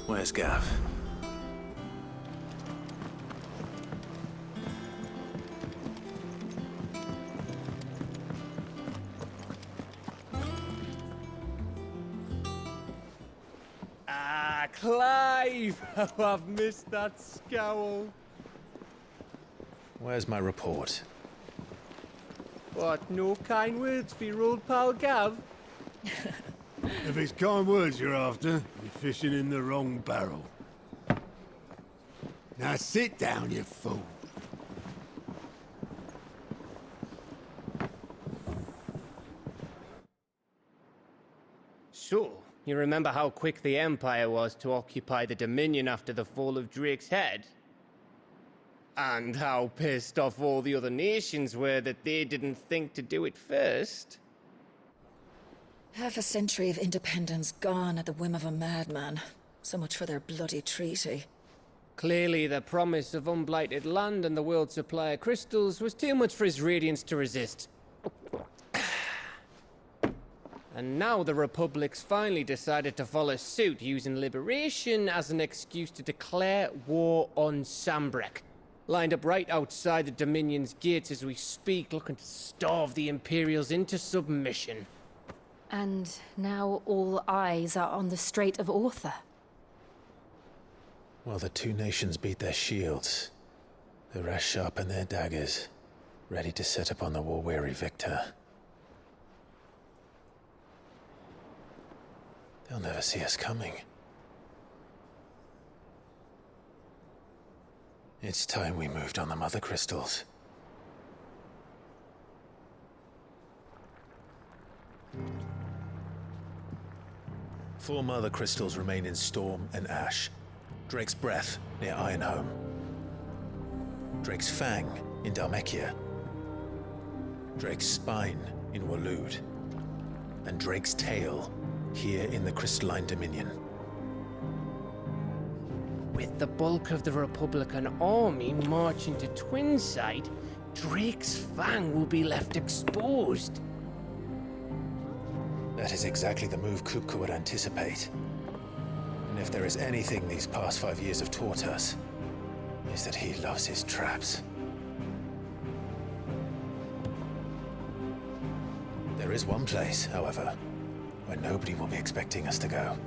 Where's Gav? Ah, Clive! Oh, I've missed that scowl. Where's my report? What, no kind words for your old pal Gav? If it's kind words you're after, you're fishing in the wrong barrel. Now sit down, you fool. So, you remember how quick the Empire was to occupy the Dominion after the fall of Drake's head? And how pissed off all the other nations were that they didn't think to do it first? Half a century of independence gone at the whim of a madman. So much for their bloody treaty. Clearly, the promise of unblighted land and the world's supply of crystals was too much for his radiance to resist. And now the Republic's finally decided to follow suit, using liberation as an excuse to declare war on Sambrek. Lined up right outside the Dominion's gates as we speak, looking to starve the Imperials into submission. And now all eyes are on the Strait of Author. Well, the two nations beat their shields. The rest sharpen their daggers, ready to set upon the war-weary victor. They'll never see us coming. It's time we moved on the Mother Crystals. Four Mother Crystals remain in Storm and Ash. Drake's Breath, near Ironhome. Drake's Fang, in Dhalmekia. Drake's Spine, in Waloed. And Drake's Tail, here in the Crystalline Dominion. With the bulk of the Republican army marching to Twinside, Drake's Fang will be left exposed. That is exactly the move Kupka would anticipate. And if there is anything these past 5 years have taught us, is that he loves his traps. There is one place, however, where nobody will be expecting us to go.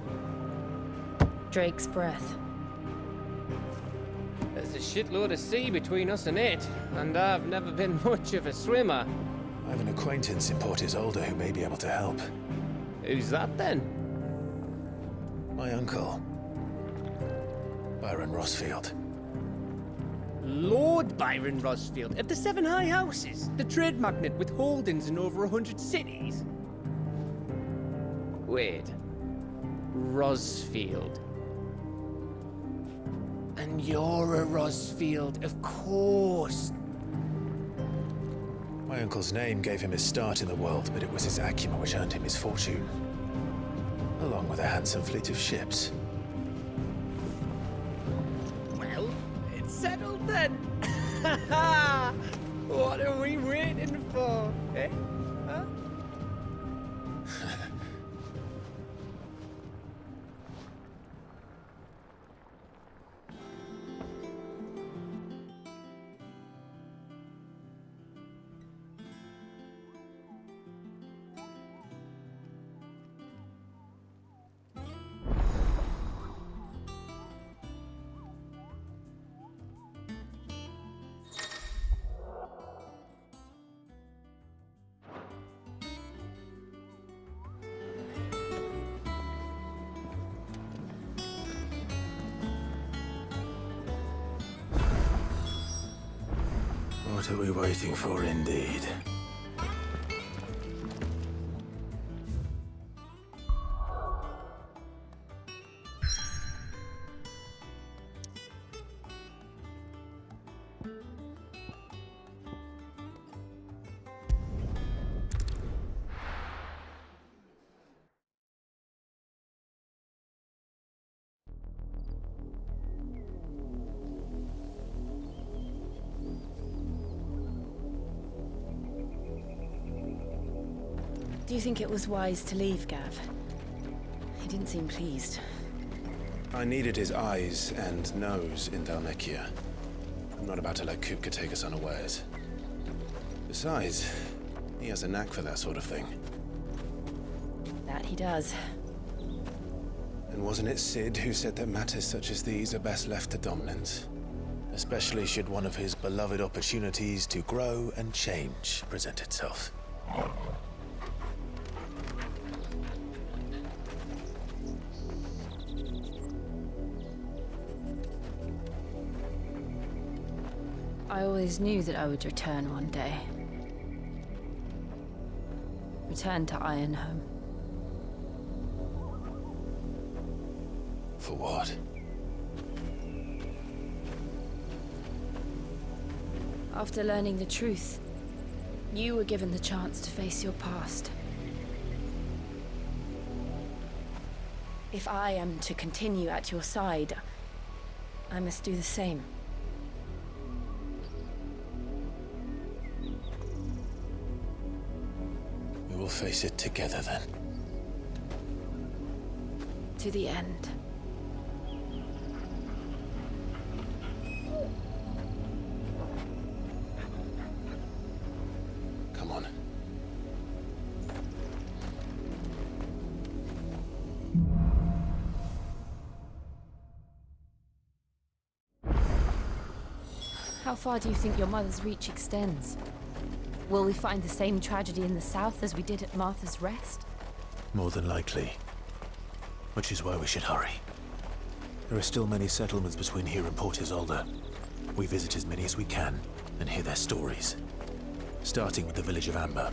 Drake's Breath. There's a shitload of sea between us and it, and I've never been much of a swimmer. I have an acquaintance in Port Isolde who may be able to help. Who's that then? My uncle, Byron Rosfield. Lord Byron Rosfield of the Seven High Houses, the trade magnate with holdings in over 100 cities. Wait, Rosfield. And you're a Rosfield, of course. My uncle's name gave him his start in the world, but it was his acumen which earned him his fortune. Along with a handsome fleet of ships. Well, it's settled then. What are we waiting for, eh? Huh? What are we waiting for, indeed? Do you think it was wise to leave, Gav? He didn't seem pleased. I needed his eyes and nose in Dhalmekia. I'm not about to let Kupka take us unawares. Besides, he has a knack for that sort of thing. That he does. And wasn't it Sid who said that matters such as these are best left to dominance? Especially should one of his beloved opportunities to grow and change present itself. I always knew that I would return one day. Return to Ironhome. For what? After learning the truth, you were given the chance to face your past. If I am to continue at your side, I must do the same. We will face it together then. To the end. Come on. How far do you think your mother's reach extends? Will we find the same tragedy in the south as we did at Martha's Rest? More than likely. Which is why we should hurry. There are still many settlements between here and Port Isolde. We visit as many as we can and hear their stories. Starting with the village of Amber.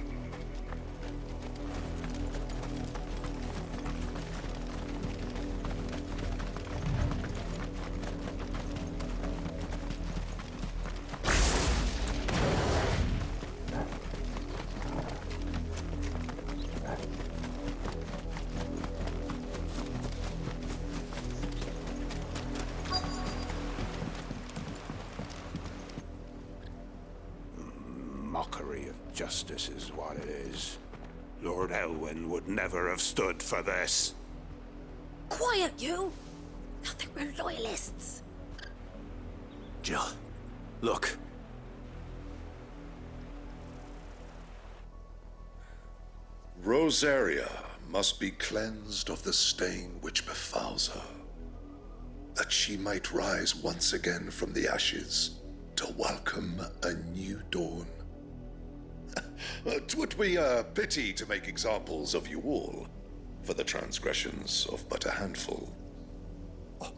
Mockery of justice is what it is. Lord Elwyn would never have stood for this. Quiet, you! Thought they were loyalists. Jill, look. Rosaria must be cleansed of the stain which befouls her, that she might rise once again from the ashes to welcome a new dawn. 'Twould be a pity to make examples of you all, for the transgressions of but a handful.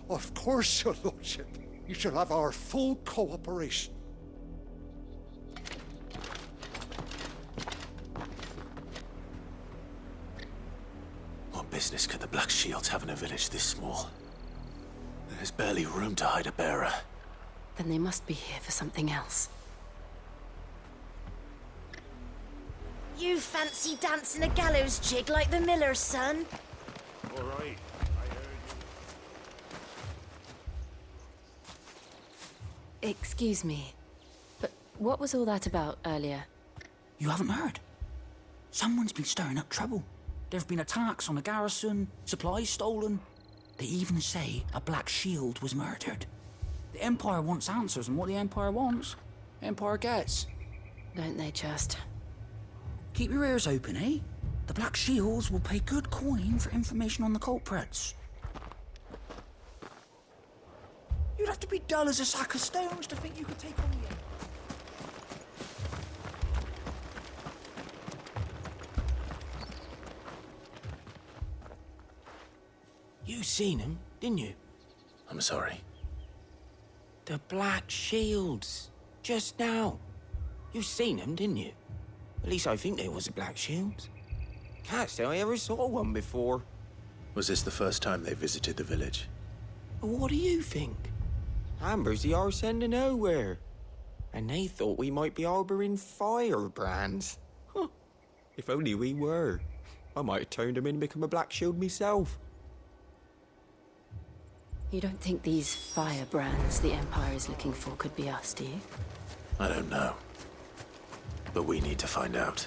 Of course, your lordship. You shall have our full cooperation. What business could the Black Shields have in a village this small? There's barely room to hide a bearer. Then they must be here for something else. You fancy dancing a gallows jig like the miller's son? All right, I heard you. Excuse me, but what was all that about earlier? You haven't heard? Someone's been stirring up trouble. There have been attacks on the garrison, supplies stolen. They even say a Black Shield was murdered. The Empire wants answers, and what the Empire wants, the Empire gets. Don't they just? Keep your ears open, eh? The Black Shields will pay good coin for information on the culprits. You'd have to be dull as a sack of stones to think you could take on the Empire. You seen him, didn't you? I'm sorry. The Black Shields. Just now. You seen them, didn't you? At least I think there was a Black Shields. Can't say I ever saw one before. Was this the first time they visited the village? What do you think? Amber's the arse end of nowhere. And they thought we might be harbouring firebrands. Huh. If only we were. I might have turned them in and become a Black Shield myself. You don't think these firebrands the Empire is looking for could be us, do you? I don't know. But we need to find out.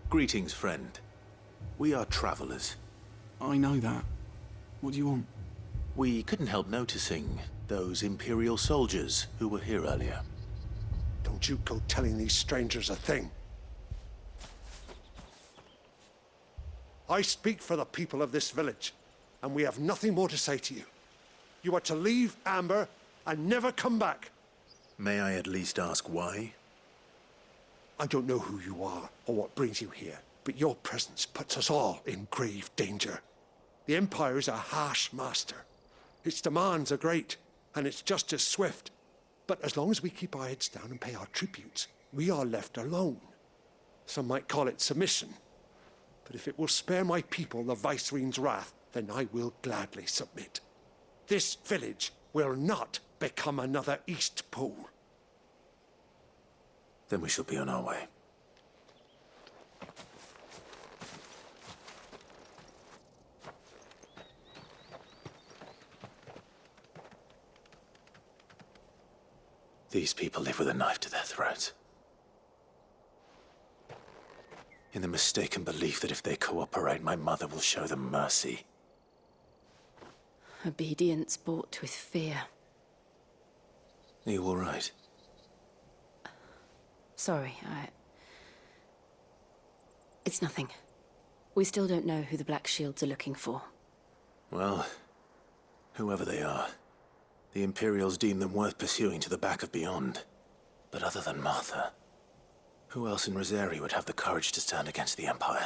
Greetings, friend. We are travelers. I know that. What do you want? We couldn't help noticing those Imperial soldiers who were here earlier. Don't you go telling these strangers a thing. I speak for the people of this village, and we have nothing more to say to you. You are to leave Amber and never come back. May I at least ask why? I don't know who you are or what brings you here, but your presence puts us all in grave danger. The Empire is a harsh master. Its demands are great, and its justice swift. But as long as we keep our heads down and pay our tributes, we are left alone. Some might call it submission. But if it will spare my people the Viceroy's wrath, then I will gladly submit. This village will not become another East Pool. Then we shall be on our way. These people live with a knife to their throats. In the mistaken belief that if they cooperate, my mother will show them mercy. Obedience bought with fear. Are you all right? Sorry, It's nothing. We still don't know who the Black Shields are looking for. Well, whoever they are, the Imperials deem them worth pursuing to the back of beyond. But other than Martha, who else in Rosari would have the courage to stand against the Empire?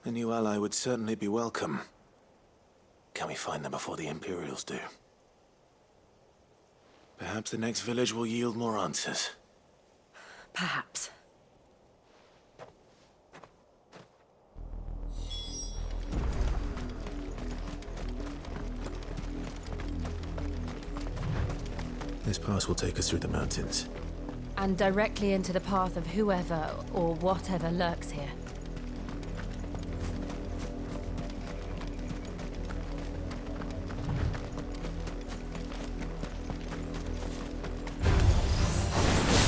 A new ally would certainly be welcome. Can we find them before the Imperials do? Perhaps the next village will yield more answers. Perhaps. This pass will take us through the mountains. And directly into the path of whoever or whatever lurks here.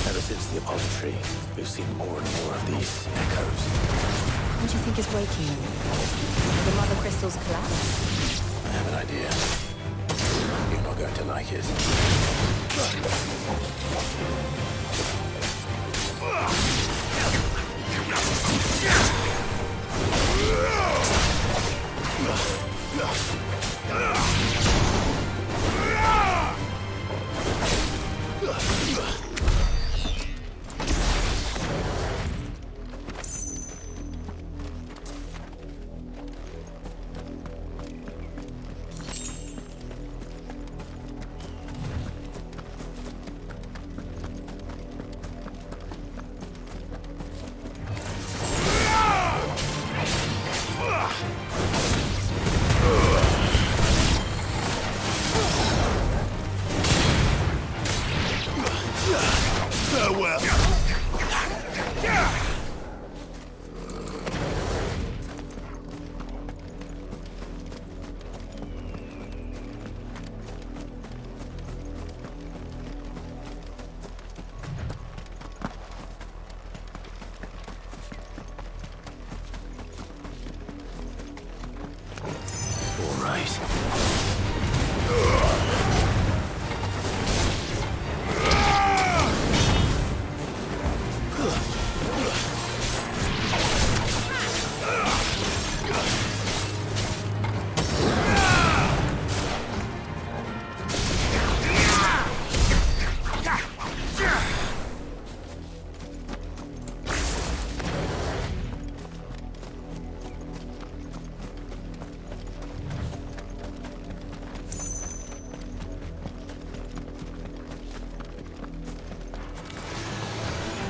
Ever since the Apollo tree, we've seen more and more of these echoes. What do you think is waking them? The mother crystals collapse? I have an idea. You're not going to like it.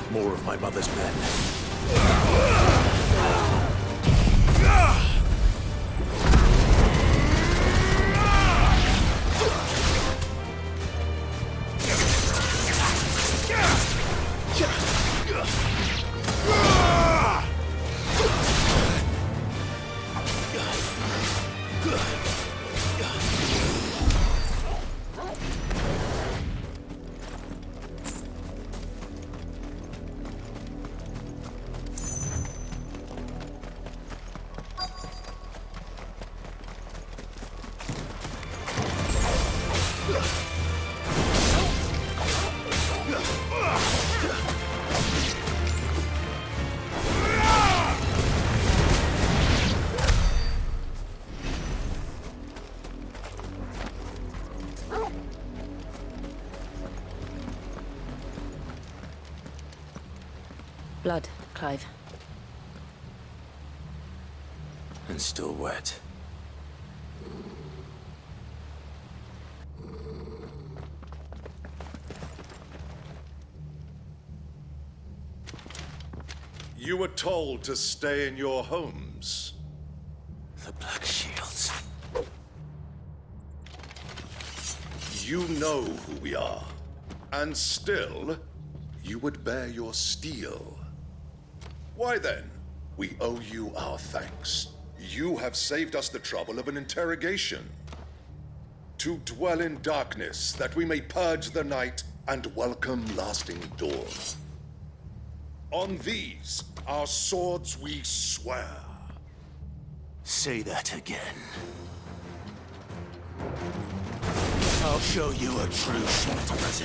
More of my mother's men. Blood, Clive. And still wet. You were told to stay in your homes. The Black Shields. You know who we are. And still, you would bear your steel. Why then? We owe you our thanks. You have saved us the trouble of an interrogation. To dwell in darkness, that we may purge the night and welcome lasting dawn. On these, our swords we swear. Say that again. I'll show you a true Shelter's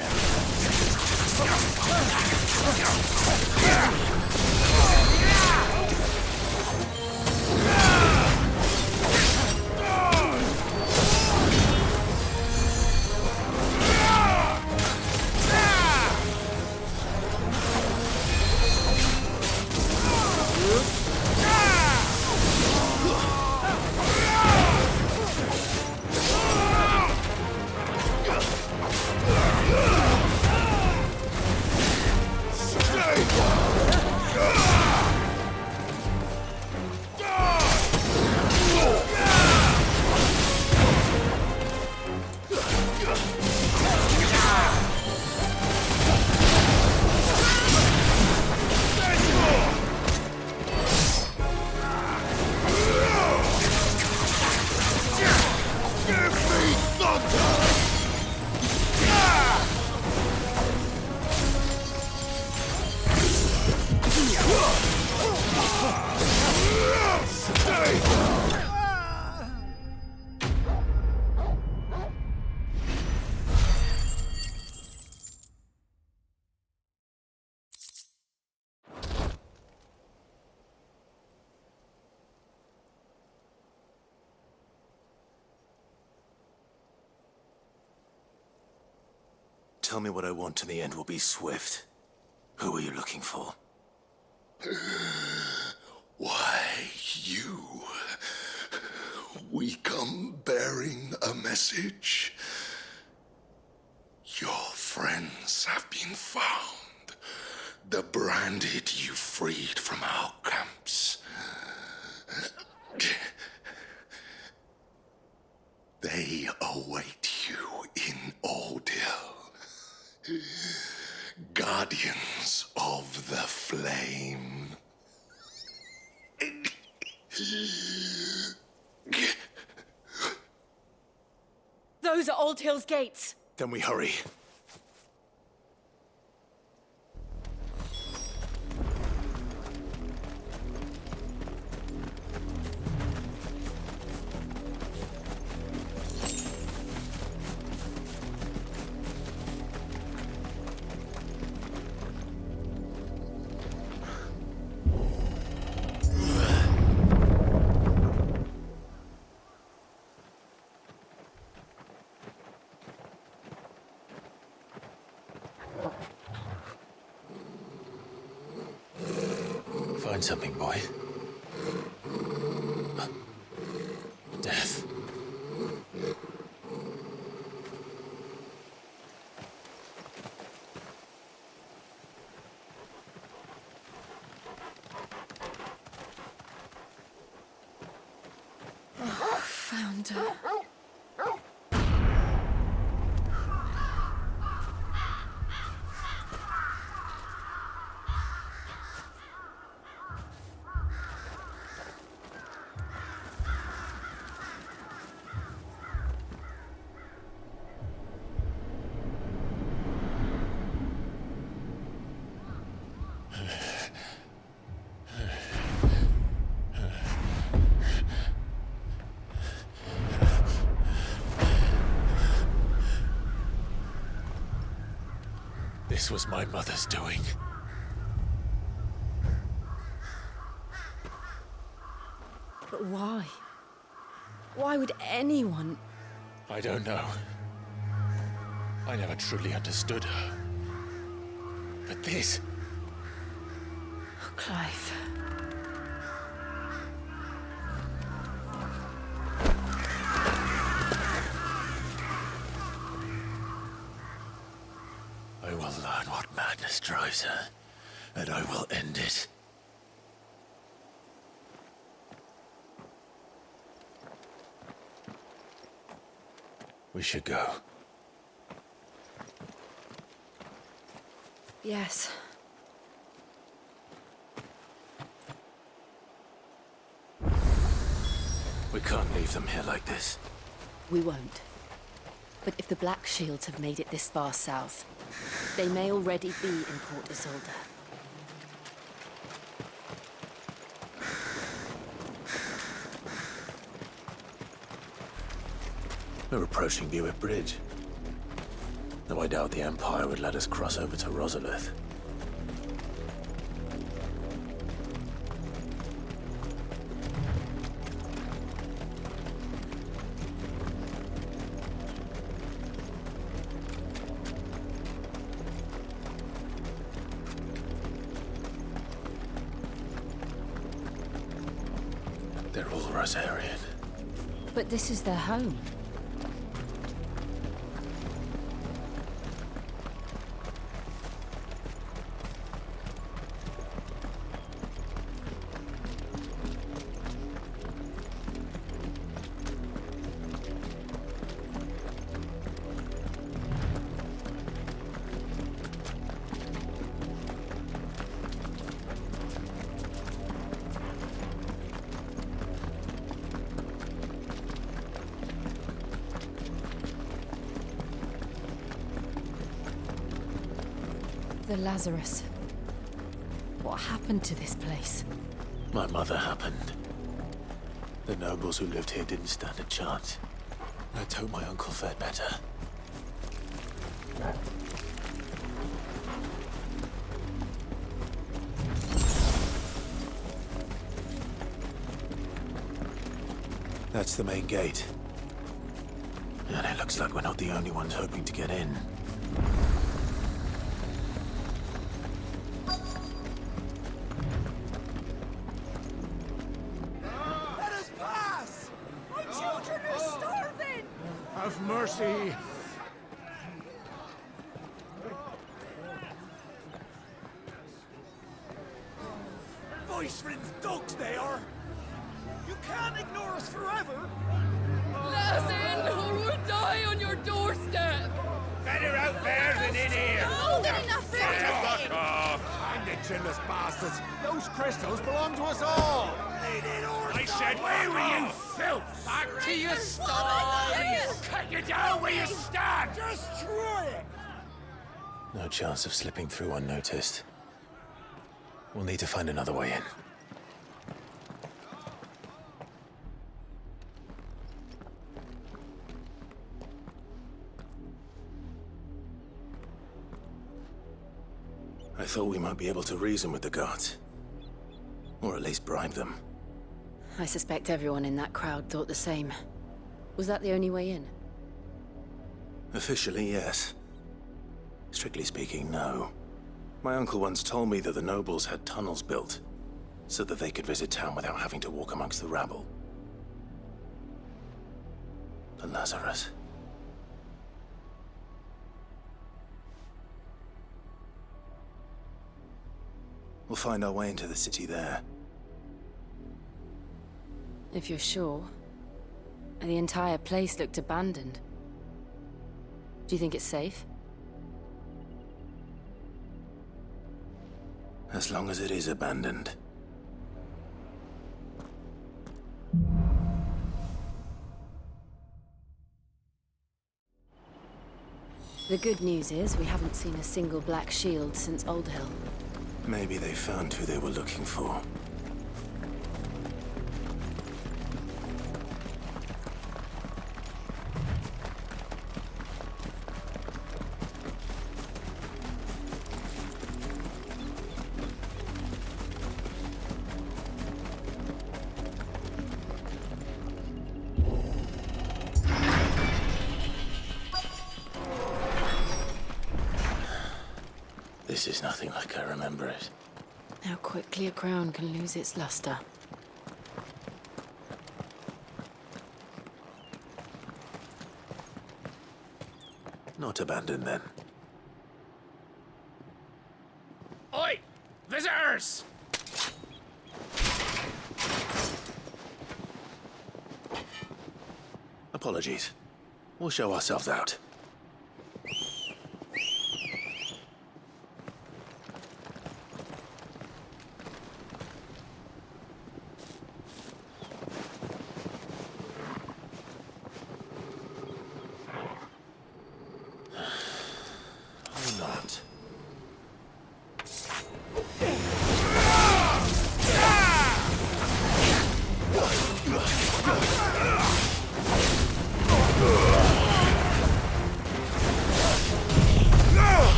Tell me what I want and the end will be swift. Who are you looking for? Why, you. We come bearing a message. Your friends have been found. The branded you freed from our camps. They await you in Ordeal. Guardians of the Flame. Those are Old Hill's gates. Then we hurry. Find something, boy. Death. Found her. This was my mother's doing. But why? Why would anyone... I don't know. I never truly understood her. But this... Clive. I will learn what madness drives her, and I will end it. We should go. Yes. We can't leave them here like this. We won't. But if the Black Shields have made it this far south, they may already be in Port Isolde. We're approaching Buick Bridge. Though I doubt the Empire would let us cross over to Rosalith. They're all Rosarian. But this is their home. The Lazarus. What happened to this place? My mother happened. The nobles who lived here didn't stand a chance. Let's hope my uncle fared better. That's the main gate. And it looks like we're not the only ones hoping to get in. Let us pass! My children are starving! Have mercy! Voice-ridden dogs they are! You can't ignore us forever! Let us in, or we'll die on your doorstep! Better out there than in here! More than enough food! Fuck off! Find the chinless bastards! Those crystals belong to us all! I said, where were you, filth? Back to your sties! Cut you down where you stand! Destroy it! No chance of slipping through unnoticed. We'll need to find another way in. I thought we might be able to reason with the guards. Or at least bribe them. I suspect everyone in that crowd thought the same. Was that the only way in? Officially, yes. Strictly speaking, no. My uncle once told me that the nobles had tunnels built, so that they could visit town without having to walk amongst the rabble. The Lazarus. We'll find our way into the city there. If you're sure. The entire place looked abandoned. Do you think it's safe? As long as it is abandoned. The good news is we haven't seen a single Black Shield since Old Hill. Maybe they found who they were looking for. This is nothing like I remember it. How quickly a crown can lose its luster. Not abandoned, then. Oi! Visitors! Apologies. We'll show ourselves out. Or not.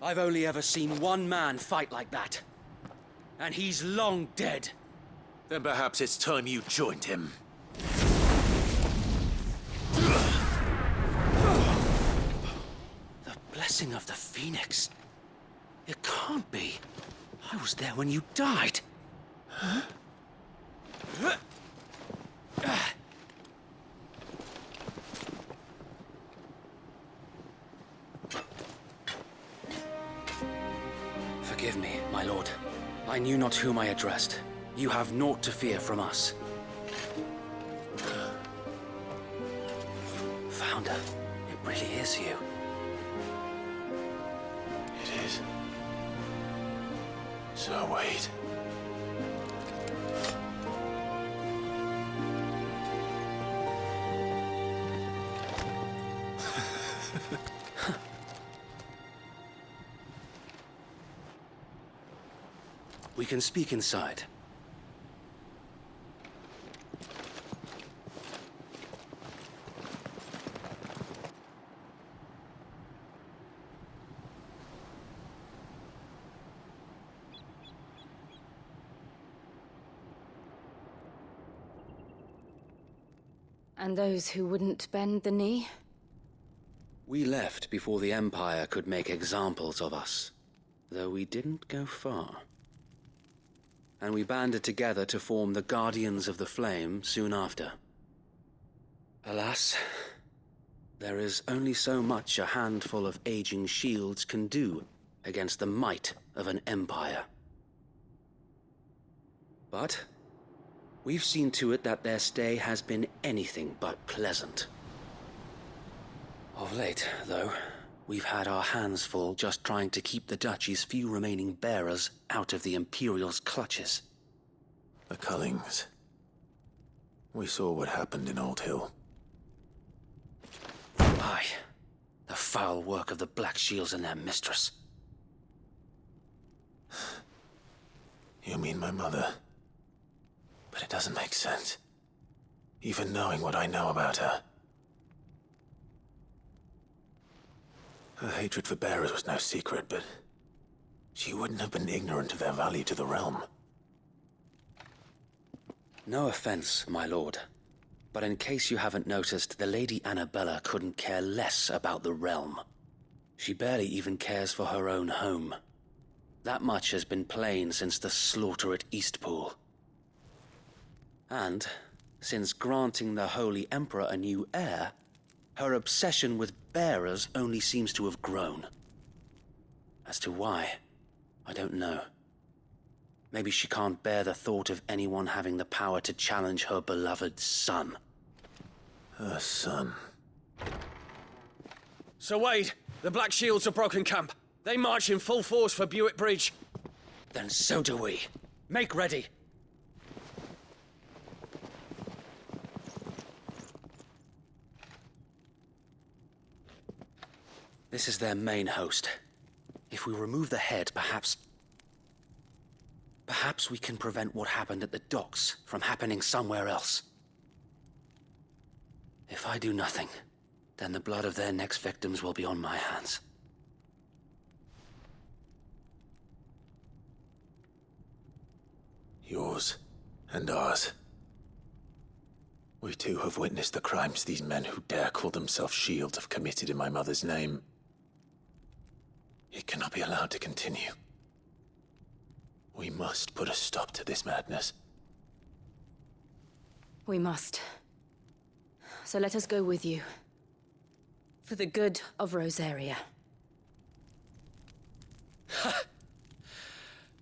I've only ever seen one man fight like that. And he's long dead. Then perhaps it's time you joined him. The blessing of the Phoenix. It can't be. I was there when you died. Huh? Forgive me, my lord. I knew not whom I addressed. You have naught to fear from us. Founder, it really is you. It is. So wait. We can speak inside. And those who wouldn't bend the knee? We left before the Empire could make examples of us, though we didn't go far. And we banded together to form the Guardians of the Flame soon after. Alas, there is only so much a handful of aging shields can do against the might of an empire. But we've seen to it that their stay has been anything but pleasant. Of late, though, we've had our hands full just trying to keep the Duchy's few remaining bearers out of the Imperial's clutches. The Cullings. We saw what happened in Old Hill. Aye. The foul work of the Black Shields and their mistress. You mean my mother? But it doesn't make sense. Even knowing what I know about her. Her hatred for bearers was no secret, but she wouldn't have been ignorant of their value to the realm. No offense, my lord, but in case you haven't noticed, the Lady Annabella couldn't care less about the realm. She barely even cares for her own home. That much has been plain since the slaughter at Eastpool. And, since granting the Holy Emperor a new heir, her obsession with bearers only seems to have grown. As to why, I don't know. Maybe she can't bear the thought of anyone having the power to challenge her beloved son. Her son. Sir Wade, the Black Shields have broken camp. They march in full force for Buick Bridge. Then so do we. Make ready. This is their main host. If we remove the head, perhaps we can prevent what happened at the docks from happening somewhere else. If I do nothing, then the blood of their next victims will be on my hands. Yours and ours. We too have witnessed the crimes these men who dare call themselves shields have committed in my mother's name. It cannot be allowed to continue. We must put a stop to this madness. We must. So let us go with you. For the good of Rosaria.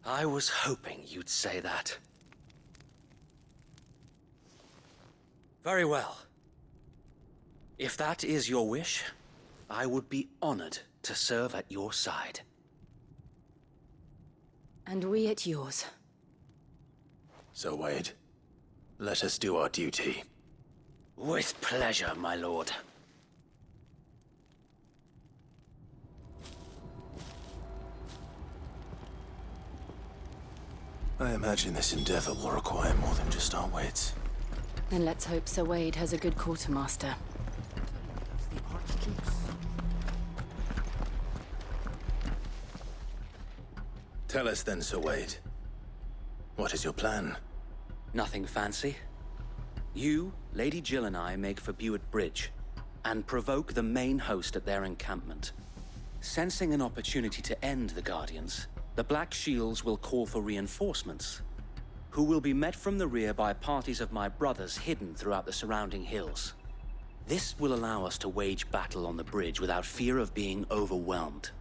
I was hoping you'd say that. Very well. If that is your wish, I would be honored to serve at your side. And we at yours. So, Wade, let us do our duty. With pleasure, my lord. I imagine this endeavor will require more than just our wits. Then let's hope Sir Wade has a good quartermaster. Tell us then, Sir Wade. What is your plan? Nothing fancy. You, Lady Jill and I make for Buett Bridge, and provoke the main host at their encampment. Sensing an opportunity to end the Guardians, the Black Shields will call for reinforcements, who will be met from the rear by parties of my brothers hidden throughout the surrounding hills. This will allow us to wage battle on the bridge without fear of being overwhelmed.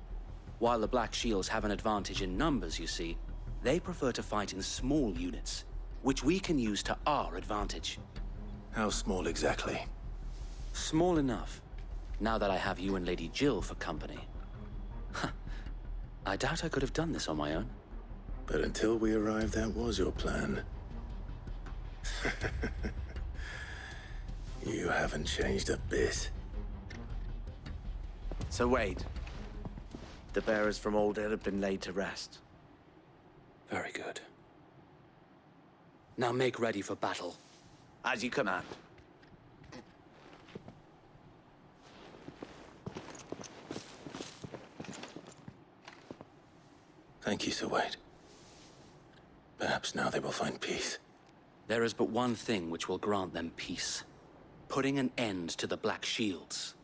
While the Black Shields have an advantage in numbers, you see, they prefer to fight in small units, which we can use to our advantage. How small exactly? Small enough, now that I have you and Lady Jill for company. I doubt I could have done this on my own. But until we arrived, that was your plan. You haven't changed a bit. So Wade, the bearers from Old Hill have been laid to rest. Very good. Now make ready for battle. As you command. Thank you, Sir Wade. Perhaps now they will find peace. There is but one thing which will grant them peace. Putting an end to the Black Shields.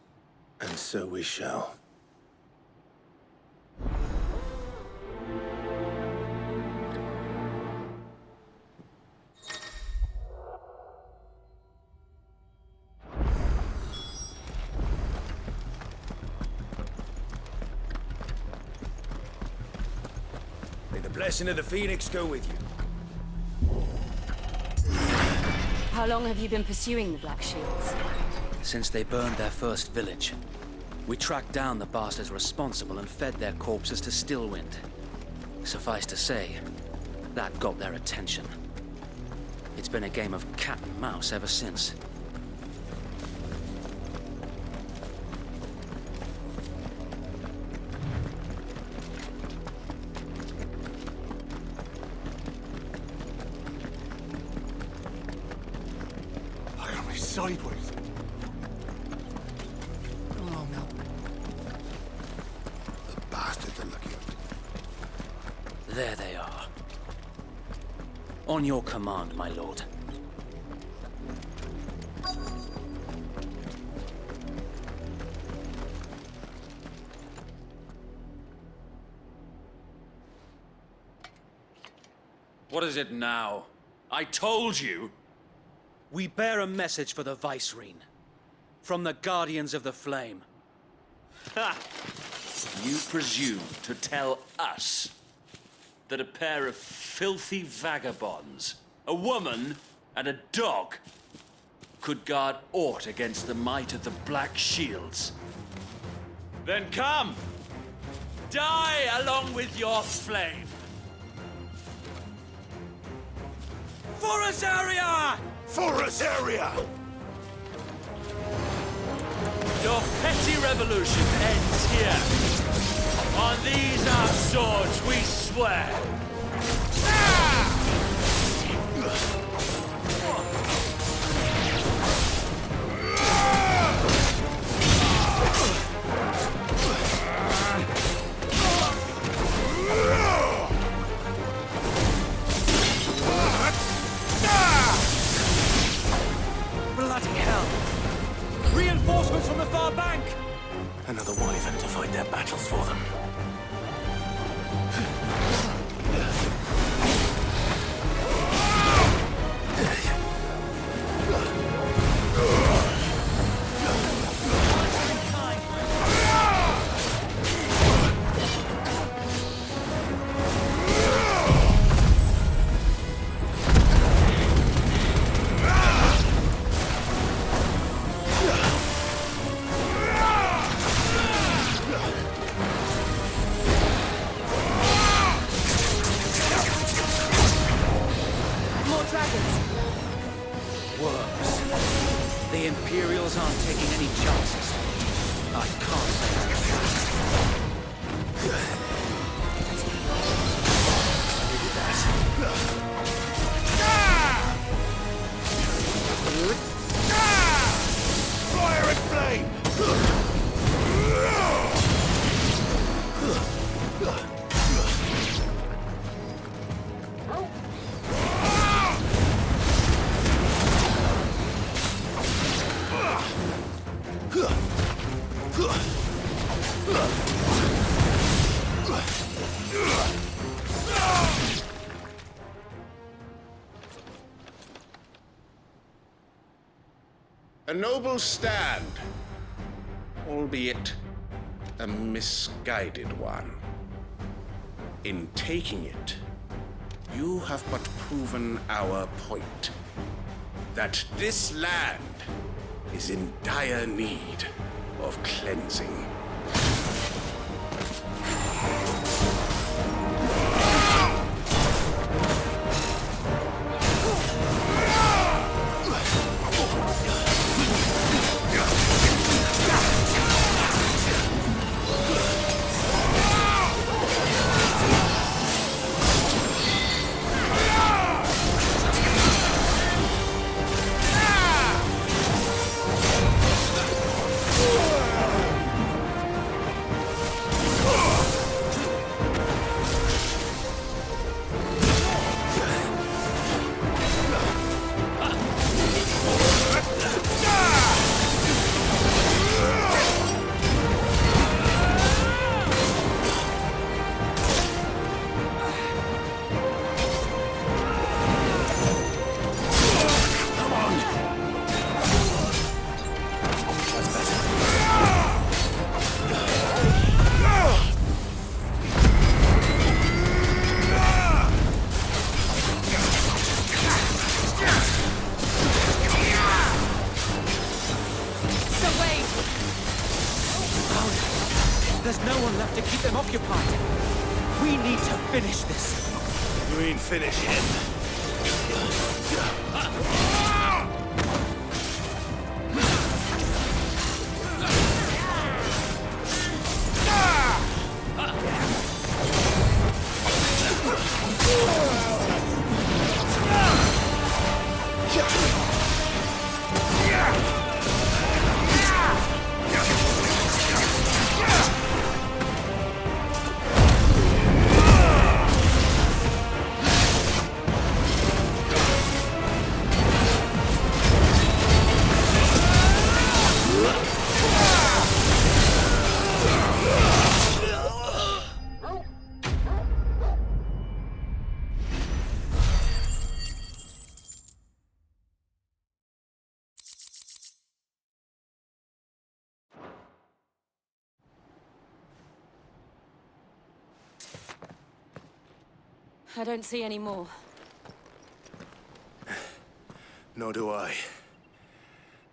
And so we shall. May the blessing of the Phoenix go with you. How long have you been pursuing the Black Shields? Since they burned their first village. We tracked down the bastards responsible and fed their corpses to Stillwind. Suffice to say, that got their attention. It's been a game of cat and mouse ever since. Look at me sideways. Oh, no. The bastards are looking at me. There they are. On your command, my lord. What is it now? I told you! We bear a message for the Vicereine. From the Guardians of the Flame. Ha! You presume to tell us that a pair of filthy vagabonds, a woman and a dog, could guard aught against the might of the Black Shields? Then come! Die along with your flame! For Rosaria! For Rosaria! Your petty revolution ends here. On these our swords we swear. Ah! works. The Imperials aren't taking any chances. I can't say Fire and flame! A noble stand, albeit a misguided one. In taking it, you have but proven our point, that this land is in dire need of cleansing. There's no one left to keep them occupied. We need to finish this. You ain't finished yet. I don't see any more. Nor do I.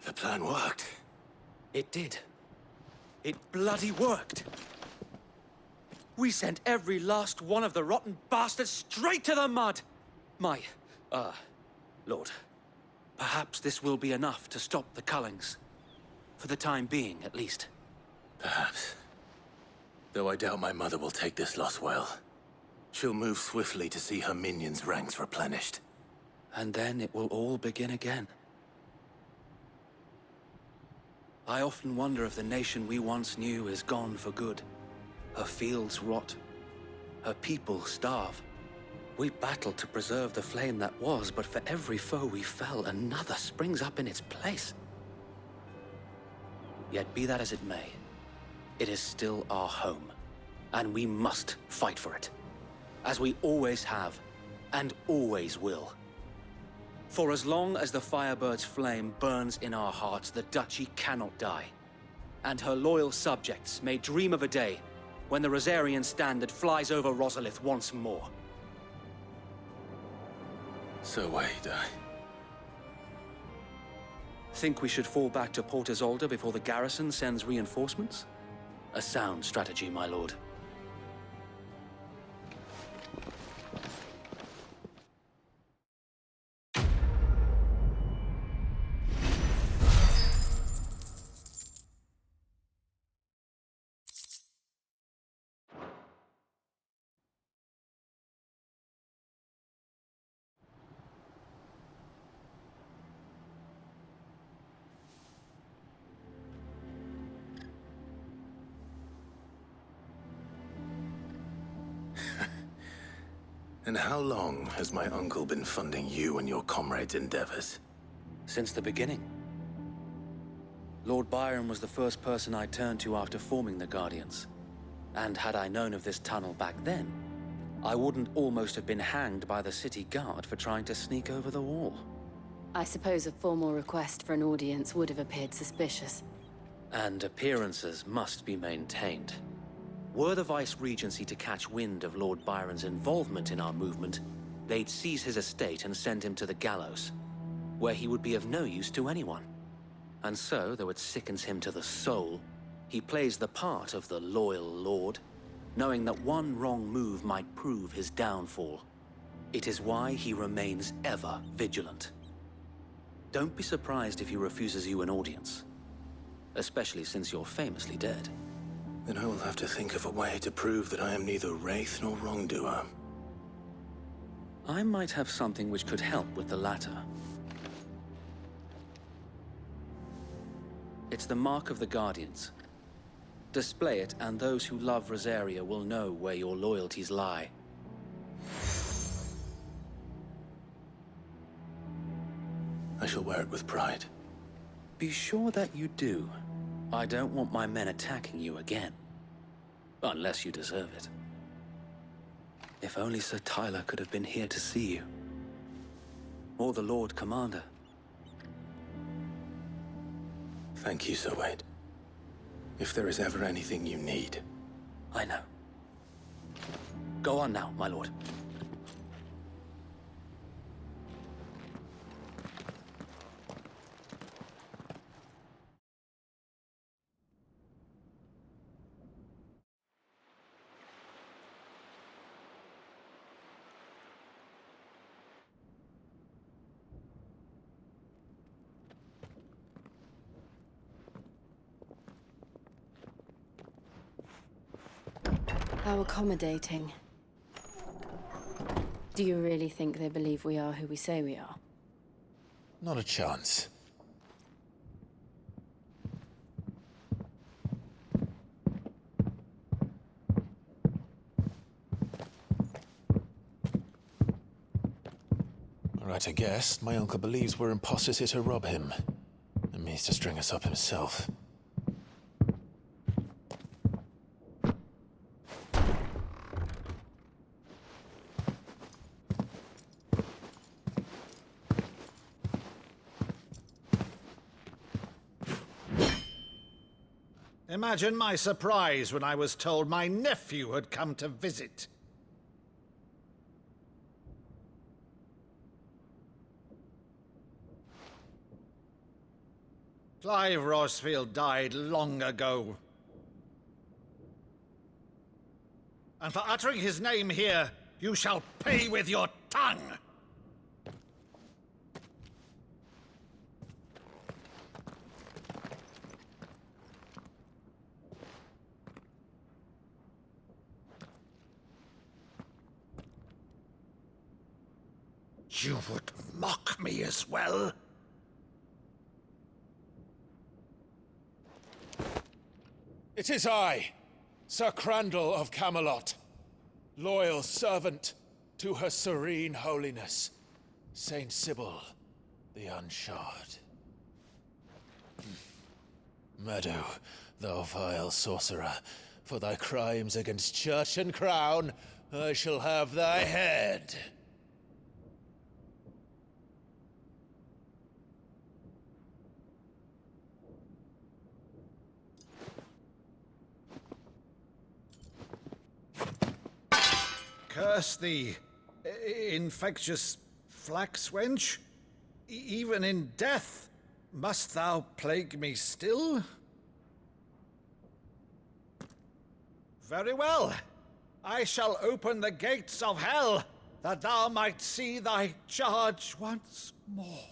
The plan worked. It did. It bloody worked. We sent every last one of the rotten bastards straight to the mud! Lord, perhaps this will be enough to stop the Cullings. For the time being, at least. Perhaps. Though I doubt my mother will take this loss well. She'll move swiftly to see her minions' ranks replenished. And then it will all begin again. I often wonder if the nation we once knew is gone for good. Her fields rot. Her people starve. We battled to preserve the flame that was, but for every foe we fell, another springs up in its place. Yet be that as it may, it is still our home, and we must fight for it. As we always have, and always will. For as long as the Firebird's flame burns in our hearts, the Duchy cannot die. And her loyal subjects may dream of a day when the Rosarian standard flies over Rosalith once more. So wait, Think we should fall back to Port Isolde before the garrison sends reinforcements? A sound strategy, my lord. And how long has my uncle been funding you and your comrades' endeavors? Since the beginning. Lord Byron was the first person I turned to after forming the Guardians. And had I known of this tunnel back then, I wouldn't almost have been hanged by the city guard for trying to sneak over the wall. I suppose a formal request for an audience would have appeared suspicious. And appearances must be maintained. Were the Vice-Regency to catch wind of Lord Byron's involvement in our movement, they'd seize his estate and send him to the gallows, where he would be of no use to anyone. And so, though it sickens him to the soul, he plays the part of the loyal lord, knowing that one wrong move might prove his downfall. It is why he remains ever vigilant. Don't be surprised if he refuses you an audience, especially since you're famously dead. Then I will have to think of a way to prove that I am neither wraith nor wrongdoer. I might have something which could help with the latter. It's the mark of the Guardians. Display it, and those who love Rosaria will know where your loyalties lie. I shall wear it with pride. Be sure that you do. I don't want my men attacking you again. Unless you deserve it. If only Sir Tyler could have been here to see you. Or the Lord Commander. Thank you, Sir Wade. If there is ever anything you need. I know. Go on now, my lord. How accommodating. Do you really think they believe we are who we say we are? Not a chance. Right, I guess. My uncle believes we're imposters here to rob him. And means to string us up himself. Imagine my surprise when I was told my nephew had come to visit. Clive Rosfield died long ago. And for uttering his name here, you shall pay with your tongue! You would mock me as well? It is I, Sir Crandall of Camelot, loyal servant to Her Serene Holiness, Saint Sybil the Unshod. Meadow, thou vile sorcerer, for thy crimes against church and crown, I shall have thy head. Curse thee, infectious flax wench. Even in death, must thou plague me still? Very well. I shall open the gates of hell, that thou might see thy charge once more.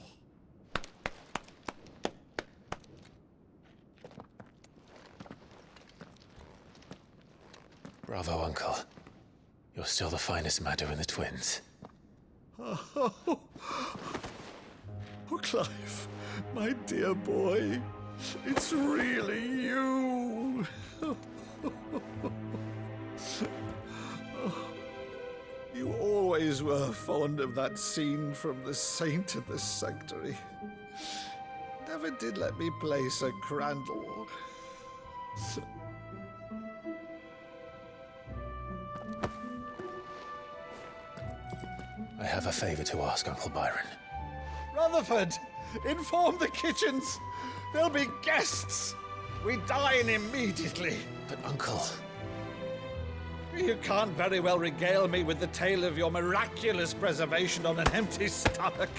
Bravo, Uncle. You're still the finest Meadow in the twins. Oh, Clive, my dear boy, it's really you. You always always were fond of that scene from The Saint of the Sanctuary. Never did let me play Sir Crandall. I have a favor to ask, Uncle Byron. Rutherford, inform the kitchens. There'll be guests. We dine immediately. But, Uncle... You can't very well regale me with the tale of your miraculous preservation on an empty stomach.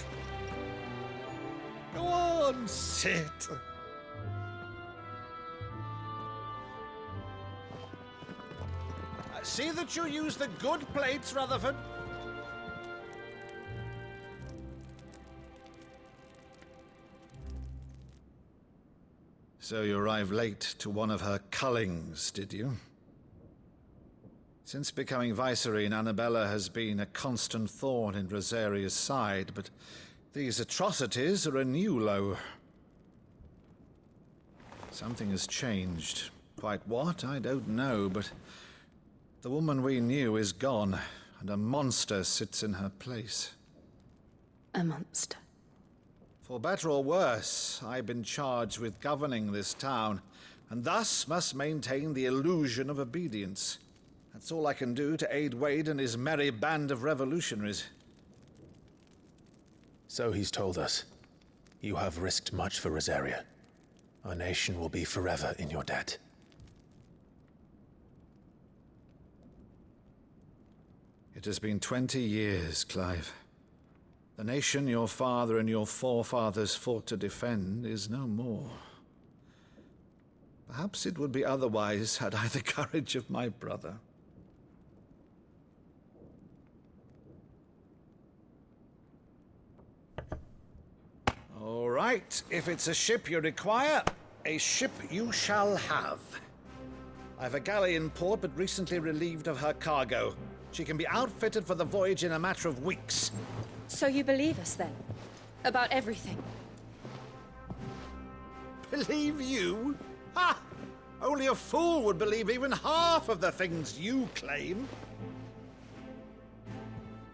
Go on, sit. See that you use the good plates, Rutherford. So you arrived late to one of her cullings, did you? Since becoming Vicereine, Annabella has been a constant thorn in Rosaria's side, but these atrocities are a new low. Something has changed. Quite what, I don't know, but the woman we knew is gone, and a monster sits in her place. A monster? For better or worse, I've been charged with governing this town, and thus must maintain the illusion of obedience. That's all I can do to aid Wade and his merry band of revolutionaries. So he's told us. You have risked much for Rosaria. Our nation will be forever in your debt. It has been 20 years, Clive. The nation your father and your forefathers fought to defend is no more. Perhaps it would be otherwise had I the courage of my brother. All right, if it's a ship you require, a ship you shall have. I've a galley in port, but recently relieved of her cargo. She can be outfitted for the voyage in a matter of weeks. So you believe us, then? About everything? Believe you? Ha! Only a fool would believe even half of the things you claim.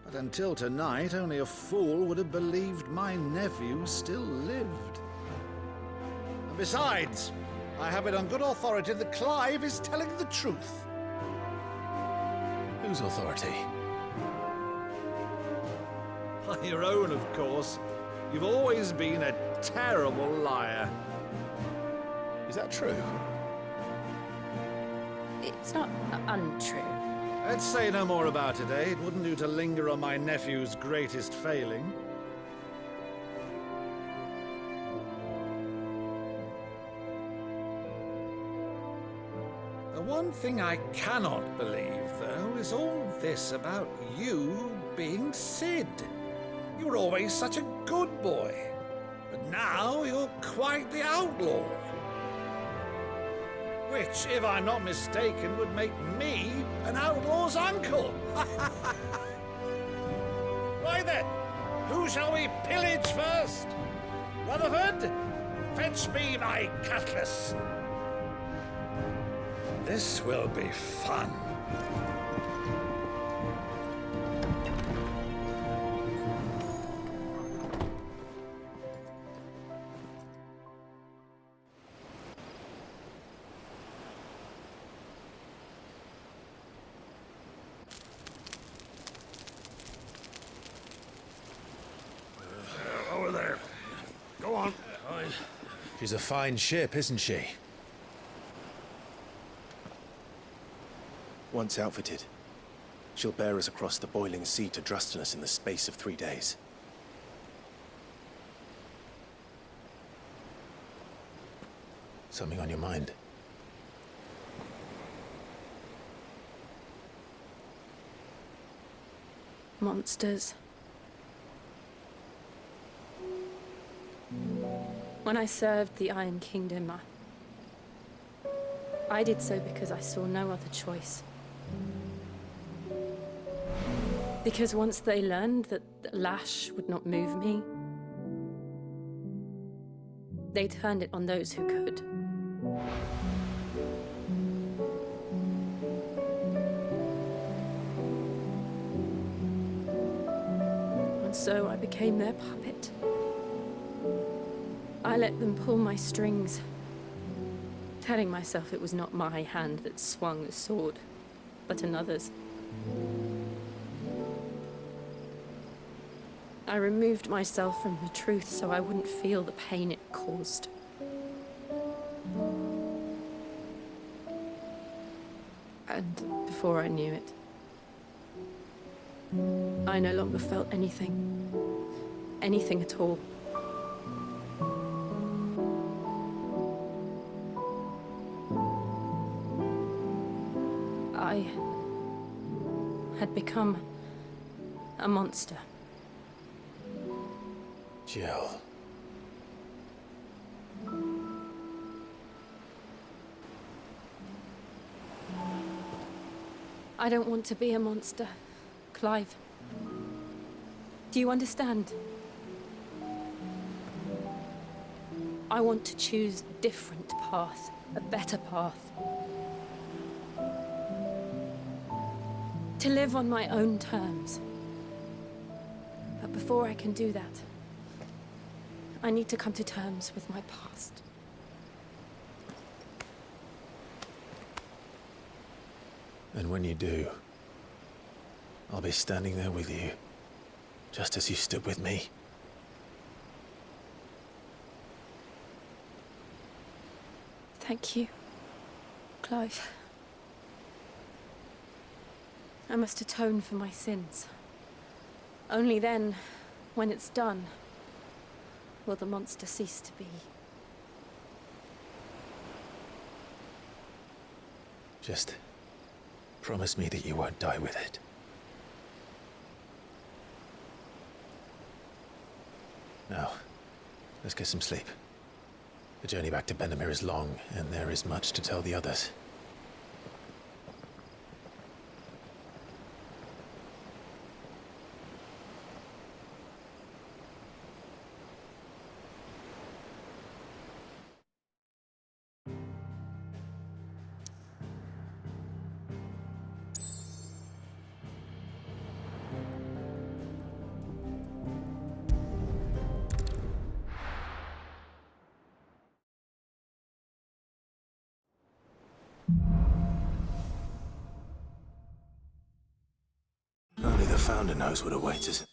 But until tonight, only a fool would have believed my nephew still lived. And besides, I have it on good authority that Clive is telling the truth. Whose authority? Your own, of course. You've always been a terrible liar. Is that true? It's not untrue. Let's say no more about it, eh? It wouldn't do to linger on my nephew's greatest failing. The one thing I cannot believe, though, is all this about you being Sid. You were always such a good boy, but now you're quite the outlaw. Which, if I'm not mistaken, would make me an outlaw's uncle. Right then, who shall we pillage first? Rutherford, fetch me my cutlass. This will be fun. Over there. Go on. She's a fine ship, isn't she? Once outfitted, she'll bear us across the boiling sea to Drustinus in the space of 3 days. Something on your mind? Monsters. When I served the Iron Kingdom, I did so because I saw no other choice. Because once they learned that the lash would not move me, they turned it on those who could. so I became their puppet. I let them pull my strings, telling myself it was not my hand that swung the sword, but another's. I removed myself from the truth so I wouldn't feel the pain it caused. And before I knew it, I no longer felt anything. Anything at all. I had become a monster. Jill. I don't want to be a monster, Clive. Do you understand? I want to choose a different path, a better path. To live on my own terms. But before I can do that, I need to come to terms with my past. And when you do, I'll be standing there with you, just as you stood with me. Thank you, Clive. I must atone for my sins. Only then, when it's done, will the monster cease to be. Just promise me that you won't die with it. Now, let's get some sleep. The journey back to Benamir is long, and there is much to tell the others. Only the Founder knows what awaits us.